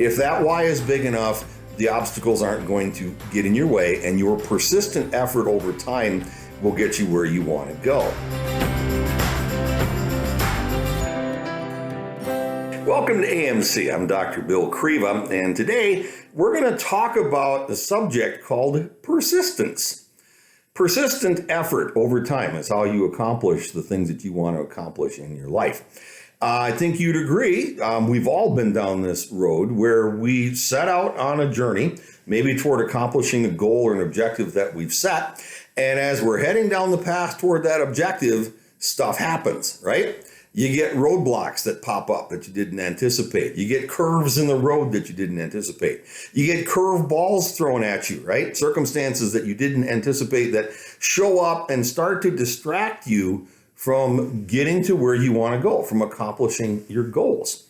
If that why is big enough, the obstacles aren't going to get in your way, and your persistent effort over time will get you where you want to go. Welcome to AMC. I'm Dr. Bill Kriva, and today we're going to talk about a subject called persistence. Persistent effort over time is how you accomplish the things that you want to accomplish in your life. I think you'd agree, we've all been down this road where we set out on a journey, maybe toward accomplishing a goal or an objective that we've set. And as we're heading down the path toward that objective, stuff happens, right? You get roadblocks that pop up that you didn't anticipate. You get curves in the road that you didn't anticipate. You get curve balls thrown at you, right? Circumstances that you didn't anticipate that show up and start to distract you from getting to where you want to go, from accomplishing your goals.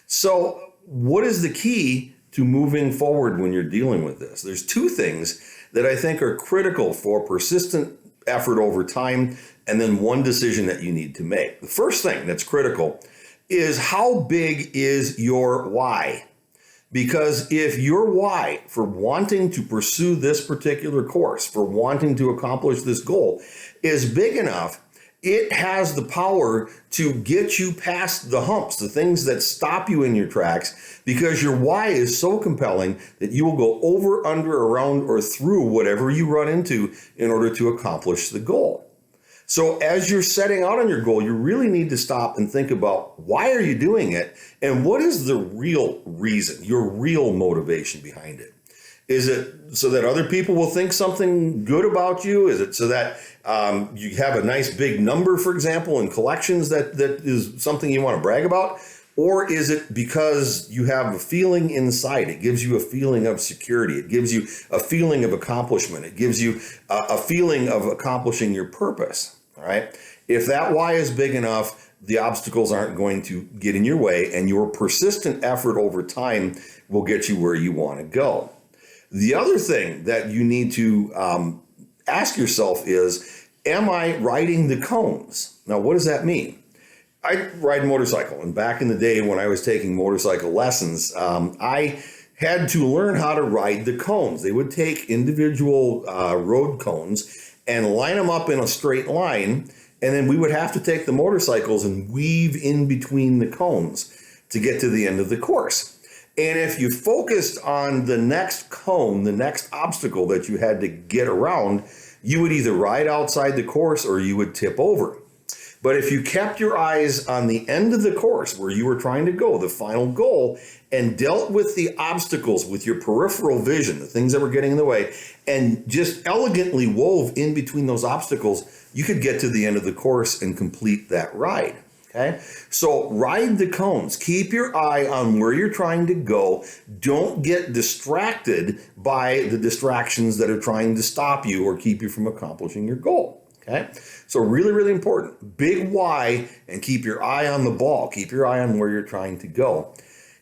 So what is the key to moving forward when you're dealing with this? There's two things that I think are critical for persistent effort over time, and then one decision that you need to make. The first thing that's critical is how big is your why? Because if your why for wanting to pursue this particular course, for wanting to accomplish this goal is big enough, it has the power to get you past the humps, the things that stop you in your tracks, because your why is so compelling that you will go over, under, around, or through whatever you run into in order to accomplish the goal. So as you're setting out on your goal, you really need to stop and think about why are you doing it and what is the real reason, your real motivation behind it. Is it so that other people will think something good about you? Is it so that you have a nice big number, for example, in collections that is something you want to brag about? Or is it because you have a feeling inside? It gives you a feeling of security. It gives you a feeling of accomplishment. It gives you a feeling of accomplishing your purpose, all right? If that why is big enough, the obstacles aren't going to get in your way, and your persistent effort over time will get you where you want to go. The other thing that you need to ask yourself is, am I riding the cones? Now, what does that mean? I ride a motorcycle, and back in the day when I was taking motorcycle lessons, I had to learn how to ride the cones. They would take individual road cones and line them up in a straight line, and then we would have to take the motorcycles and weave in between the cones to get to the end of the course. And if you focused on the next cone, the next obstacle that you had to get around, you would either ride outside the course or you would tip over. But if you kept your eyes on the end of the course where you were trying to go, the final goal, and dealt with the obstacles with your peripheral vision, the things that were getting in the way, and just elegantly wove in between those obstacles, you could get to the end of the course and complete that ride. Okay? So ride the cones. Keep your eye on where you're trying to go. Don't get distracted by the distractions that are trying to stop you or keep you from accomplishing your goal. Okay? So really, really important. Big why, and keep your eye on the ball. Keep your eye on where you're trying to go.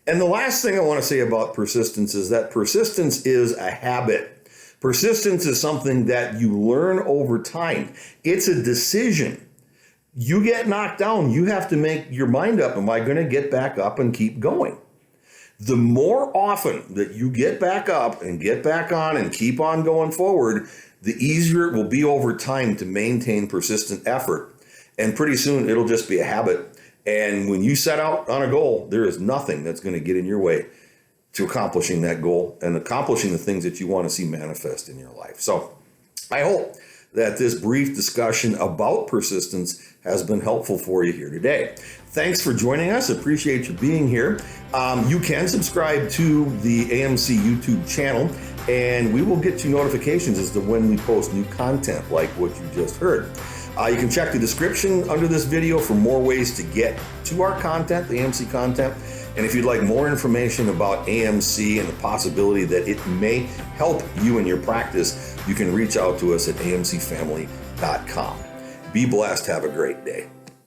And the last thing I want to say about persistence is that persistence is a habit. Persistence is something that you learn over time. It's a decision. You get knocked down, you have to make your mind up, am I going to get back up and keep going? The more often that you get back up and get back on and keep on going forward, the easier it will be over time to maintain persistent effort. And pretty soon it'll just be a habit. And when you set out on a goal, there is nothing that's going to get in your way to accomplishing that goal and accomplishing the things that you want to see manifest in your life. So I hope that this brief discussion about persistence has been helpful for you here today. Thanks for joining us. Appreciate you being here. You can subscribe to the AMC YouTube channel, and we will get you notifications as to when we post new content like what you just heard. You can check the description under this video for more ways to get to our content, the AMC content. And if you'd like more information about AMC and the possibility that it may help you in your practice, you can reach out to us at amcfamily.com. Be blessed. Have a great day.